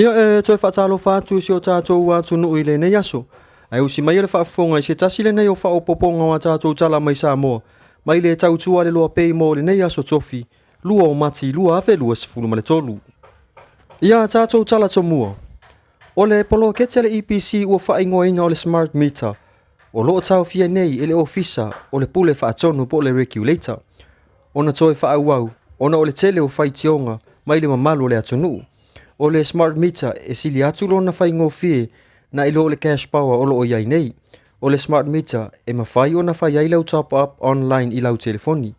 Ia toi whaatalo whātu si o tātou wātu no i le nei aso. Ai usi mai le whaafonga i se tasi le nei o whaopoponga wa tātou tala mai Samoa. Mai le tautua le loa pei mo le nei aso tofi. Lua o mati, lua afe, lua sifuru ma le tolu. Ia tātou tala tomua. O le polo kete le EPC ua whaingoina o le smart meter. O loo tau fia nei ele ofisa o le pule whaatonu po le regulator. Ona toi whaauau, ona o le tele o whaitionga, mai le mamalu le atonu. O le smart meter e sili atu lona whaingo fie na ilo le cash power o loo iai nei. O le smart meter e mawhai o na whai ai lau top up online i lau telefoni.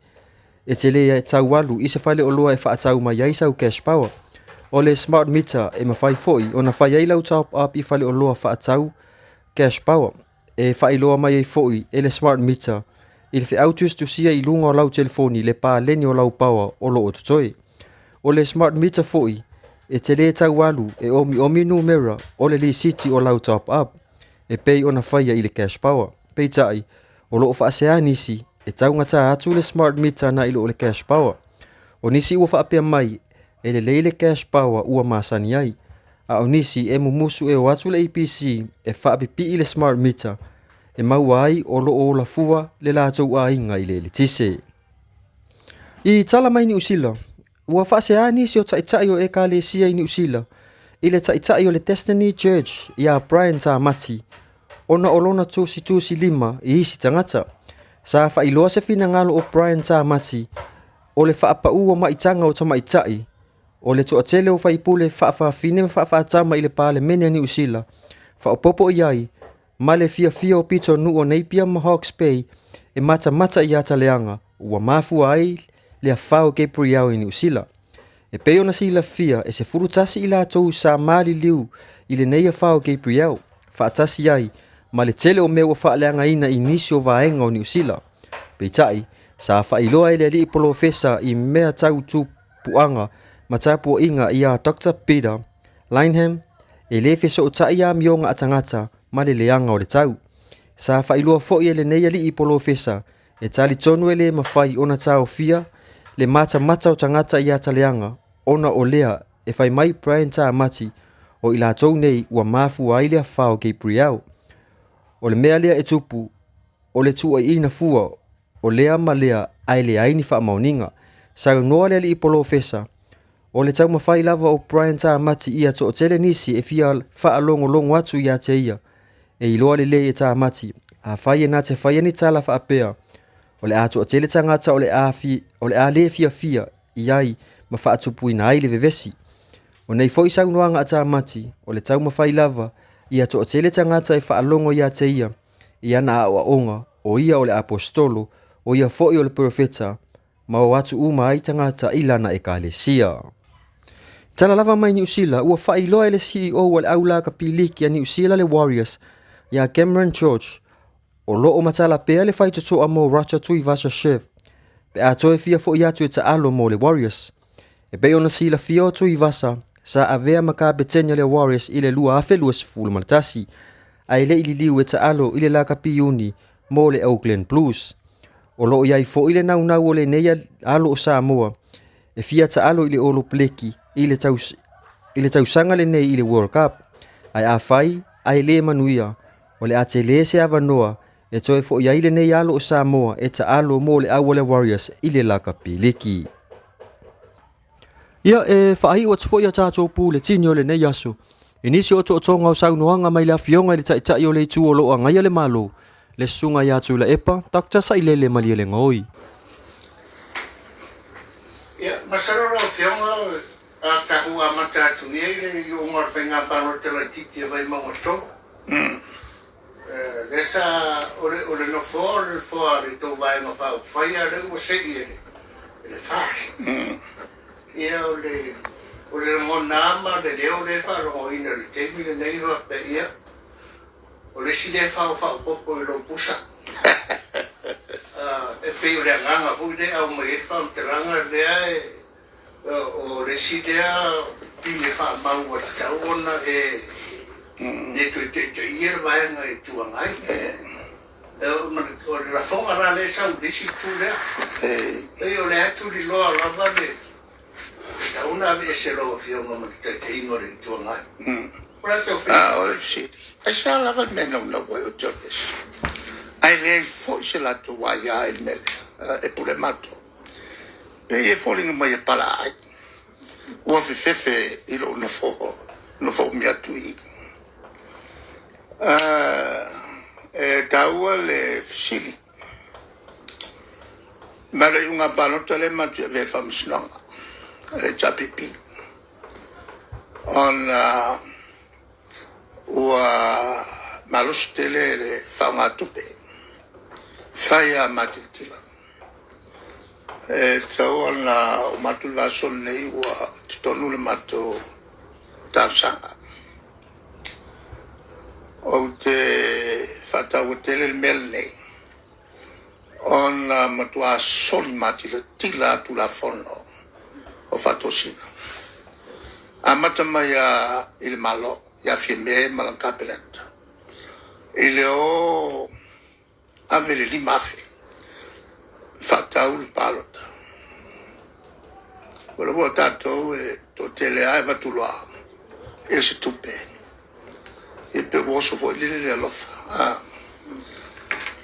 E tele e tau walu i se whale o loa e whaatau mai ai sau cash power. O le smart meter e mawhai foi o na whai ai lau top up i whale o loa whaatau cash power. E whai loa mai ai foi e le smart meter i le whiautus tu sia i lunga o lau telefoni le pā leni o lau power o loo tutoi. O le smart meter foi e tele tau walu e omi numera o le li city o lau top up. E pei ona whaia i le cash power. Pei tai, o loo whaasea nisi e tau ngata atu le smart meter na ilo o le cash power. O nisi ua whaapea mai e le leile cash power ua masani ai. A o nisi e mumusu e o atu le EPC e whaapipi i le smart meter. E maua ai o loo o la fua le lātou a inga i le tise. I tala mai ni usila. Ua whaasea nisi o taitai o e ka le sia i ni usila. I le taitai o le Destiny Church ia Brian Tamati. Ona olona tusi lima i isi tangata. Sa whailoa se fina ngalo o Brian Tamati. O le whaapau o maitanga o tamaitai. O le toatele o whaipule whaafafine whaafatama i le pāle mene ni usila. Whaopopo iai. Ma le fia o pito nu o Napier ma Hawke's Bay. E mata i ata leanga. Ua mafua ai le afao Gabriel i ni usila. E peo na sila fia e se furutasi i la tou sa mali liu i le neia fao Gabriel. Whaatasi ai, ma le tele o mea ua whaaleanga ina i nisi o vaenga o ni usila. Peitai, sa whailoa ele li polofesa i mea tau tu puanga ma tapu o inga i a Dr. Peter Lineham e le feso o tai a mionga atangata ma le leanga o le tau. Sa whailoa fo i ele neia li polofesa e tali tonu ele mawhai ona tau fia le mata o tangata i a taleanga ona o lea e whai mai Brian Tamati o ila tou nei ua mafu ai lea whao Gabriel. O le mea lea e tupu, o le tua i ina fua, o lea ma lea ai lea aini wha mauninga. Sa noa lea li i polo fesa. O le tau mawhai lava o Brian Tamati ia to o tele nisi e fia wha longo atu i a te ia. E iloa le le e Tamati, a whai e na te whai ni tala wha apea. O le ato o tele tangata o le a le fia i ai ma wha atupu ina ai le vevesi. O nei foi sau noanga a Tamati, o le tau mawhai lava, ia to o tele tangata e whaalongo ia te ia, ia na a onga, o ia o le apostolo, o ia foi o le profeta, ma o atu uma ai tangata ilana e ka le sia. Tala lava mai ni usila, ua whailoa ele CEO o le aula ka piliki a ni usila le Warriors, ia Cameron George, o loo matala pea le whai tutoa mo Racha Tui Vasa Chef, pe a toe fia fo iatu e ta alo mo le Warriors. E pe ona sila fia o Tui Vasa, sa avea maka betenya le Warriors ile lua afe lua sifulu maltasi. Ai le ili liu e ta alo ile la kapiuni mo le Oakland Blues. O loo iai fo ile nau o le neia alo o Samoa. E fia ta alo ile olo pleki ile tau sanga le nei ile World Cup. Ai a fai, ai le manuia. O le ate le se avanoa. E toi fo ia ile nei alo o Samoa e ta alo mo le awale Warriors ile la kapiliki. Ia e whaai o tfo ia tātou pū le tini o le nei aso. E nisi o tonga o saunoanga mai la fionga le taitai o le tu o loa ngai le malo. Le sunga ia tu la epa, takta sa ile le mali le ngoi. Ia, masarora o fionga a tahu a matatu ia i o ngar whenga pano te la titi vai mangoto. Lesa ole no fo, le fo a le tau vai no whao. Whaia le ua segi ele. Ele fast. Ia o le monama le leo le wharongo ina le temi le nei hoa pe ia. O le si le whao popo i lo pusa. E pei o le anganga hui le au mai e whao te ranga lea o le si lea pime wha mau a tika ona e ne te ia vaenga e tuangai. O le la fonga ra le sau le si tu lea. E o le atu li loa lava le una vez lo fio no te tengo de tuanga. Ora sì. E sa la va meno no vuoi giocare. Ai lei forse la tua ya il mele e pure mato. E falling mai palai. O fefe il no fo mi atui. E taua le sili. Ma le una balota le ma ve famsno. E già pipi. On ua malus tele le whaunga tupe. Whaia matiltila. E tau ana o matul vasol nei ua titonu le mato tausanga. O te whatau tele le mel nei. On matua soli matile tila tu la fono o fatosina. Amata mai il malo. Ya firme malancapelet. Il o avere li mafe. Fatta un palot. Quello votato e tutte le aiva tu lo ha. E se tu pe. E per vosso voi li lo fa.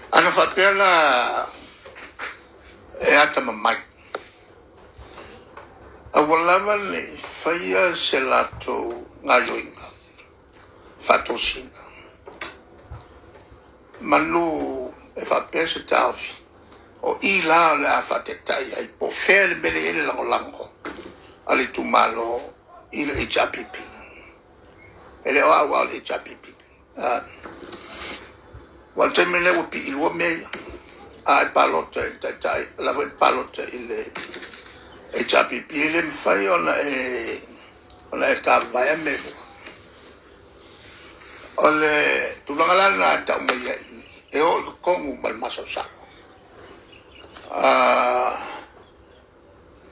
Hanno fatto la e atta mai. Awalavan faya selato ngayoinga. Fatosina. Manu e fa pese tafi. O I la la fatetai ai po fer bele ele lango. Ali tu malo il e chapipi. Ele wa le chapipi. Wal temene o pi il wo me. Ai palote tai la vo palote il e chapipi ele mfai ona e ka vai me. Ole tulangala na ta umaya e o kongu mal masosalo.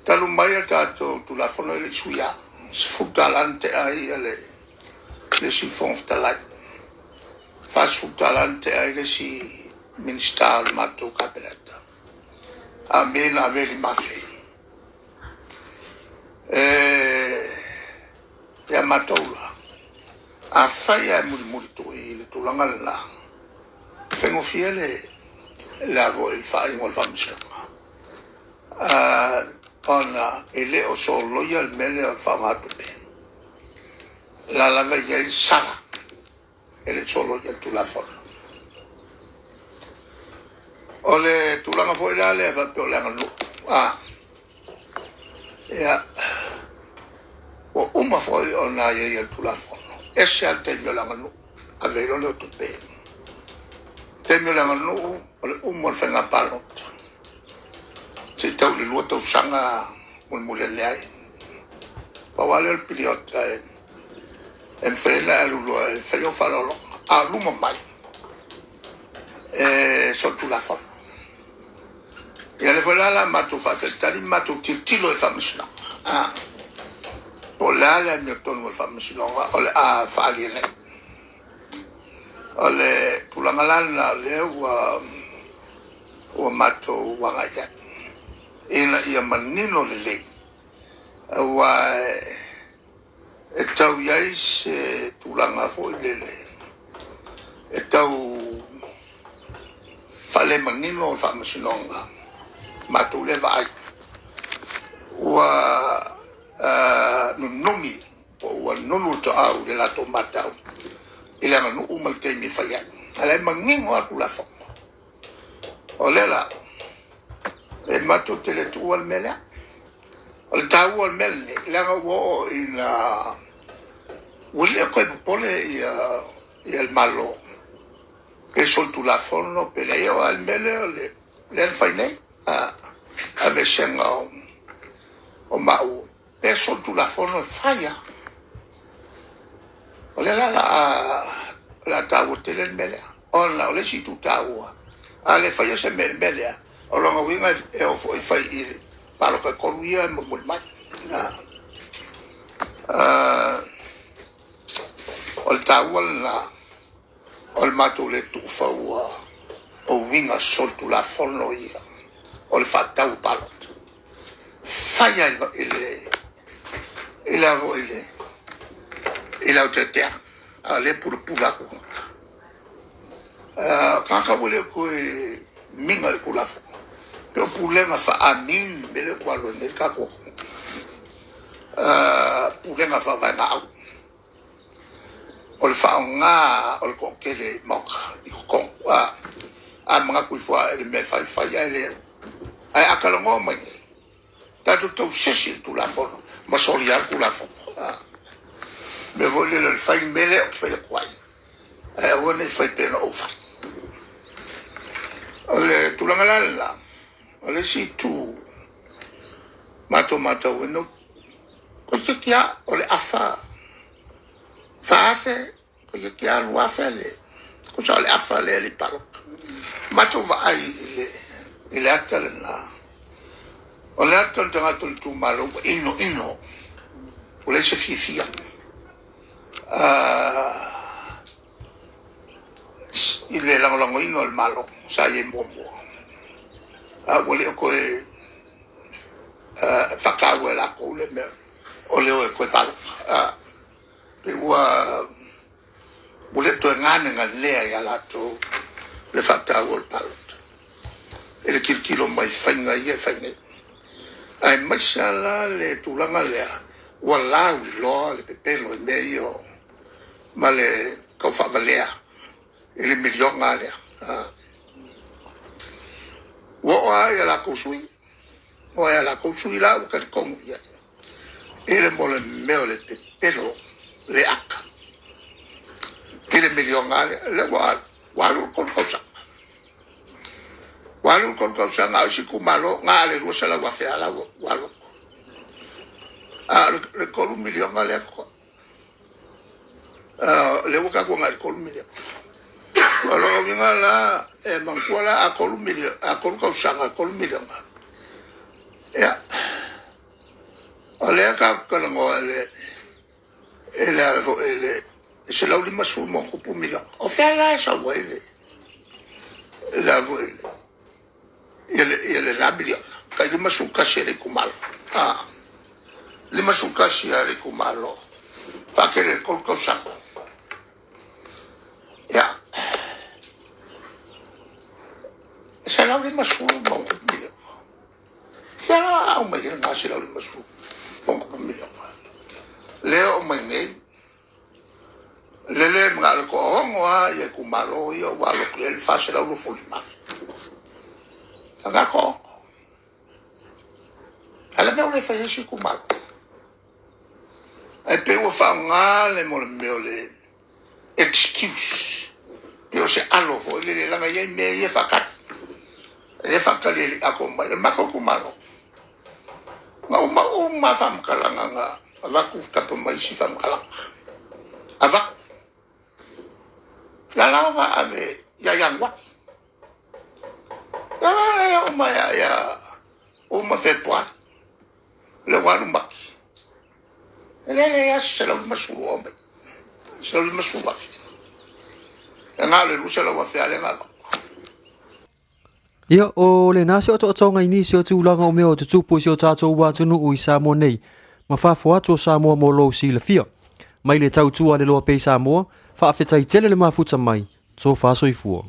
Talumaya tato tulafono ele suya. Sfuttalante ai le si fonftalai. Fa sfuttalante ai le si ministal mato capeletta. Amen aveli mafi. Ya matoula. A faia muri tu il tulanga la fengo fiele la vo il fa in famiglia ona ele o solo ya il mele al famato ben la lava ya il sala ele solo ya tu la fono ole tulanga foi la le va per la no ya o uma foi ona ya tu la fono. Esse al temio la manu avelo lo tupe temio la manu o mor fenga palot se tau le luoto sanga un mulelai pa vale el pilota en fela lo feio falolo a lumo mai sotto la forma e le vola la matu fatta tali matu tilo e famsna Polala mio tono fammi longa ole a fali le ole tulangalana le o mato wangaya ina ia manino le wa e tau yais tulanga foi le e tau fale manino fammi longa mato le vai wa nomi o nonu to au de la tomata ile ma no umal te mi faya ala mangingo aku la fo olela e mato tele tu al mela al tau al mel la go ina wole ko pole ya el malo que sol tu la forno peleo al mele le faine a vecenga o mau Eso tu la forno falla. Ole la tawo tele mele. Ona ole si tu tawo. Ale falla se mele. Ola ngo winga e o foi fai il. Palo ka koruia mo mai. Ol tawo la ol mato le tu fawa. O winga sol tu la forno ia. Ol fa tawo palot. Falla il ila vo ila te te ale pula ko kaka wole ko mingal kula fo pero pulenga fa anin bele kwalo ne ka ko pulenga fa va na o le fa nga o le ko kele mok I ko a mga kuifua ele me fa ya ele ai akala ngo mai tatu to sesi tu la fo ma solia ku la fo me vole le fa mele o fa kwai wone fa tena o fa ole tu la ngala ole si tu mato weno ko se kia ole afa fa afe ko se kia lu afe le ko sa le afa le palo mato va ai ile atale na ole atale tanga tu malo ino ole se fia ile lango ino el malo sa ye momo wole ko fakawe la ko le me ole o ko palo pe wa wole to ngane ngale ya la to le fakawe palo ele kilo mai fanga ye fanga ai mashala le tulanga le wala lo le pepelo meio male ko fa valea ele milion ngale wa ya la kusui la ka ko ya ele mole meo le pepelo le aka ele milion ngale le wa ko cosa walu kon ko sanga si kumalo ngale ro sala wa fe ala walu le ko million ngale ko le woka ko ngale ko million walo ngala mankola a ko million a ko sanga ko million ya ole ka ko ngo ele se la ultima sul mo ko million o fe ala sa wele la wele ele rabia ka le masuka shere kumalo le masuka shere kumalo fa que le colco saco ya se la le masu bon mira se la o me na se la le masu bon mira le o me le mga ko ngoa ye kumalo yo wa lo que el fa se la lo fulma Agako. Ala me ole fa yesu kumalo. Ai pe wo fa ngale mo me ole excuse. Yo se alo fo le la ye me ye fa kat. Le fa kale akomba ma ko kumalo. Ma fa mkalanga nga. Ava ku ka pa mai si fa mkalanga. Ava. La lava ave ya yangwa. Uma fe poa le waru maki ele ya se lo masu ombe se lo masu wafi ngale lu se lo wafi ale ngalo ia o le nasi o to ngai ni sio tulanga o me o te tupu sio tato wa tunu ui Samoa nei ma fa fo atu Samoa mo lo si le fia mai le tau tua le lo pe Samoa fa afetai tele le mafuta mai so fa so i fuo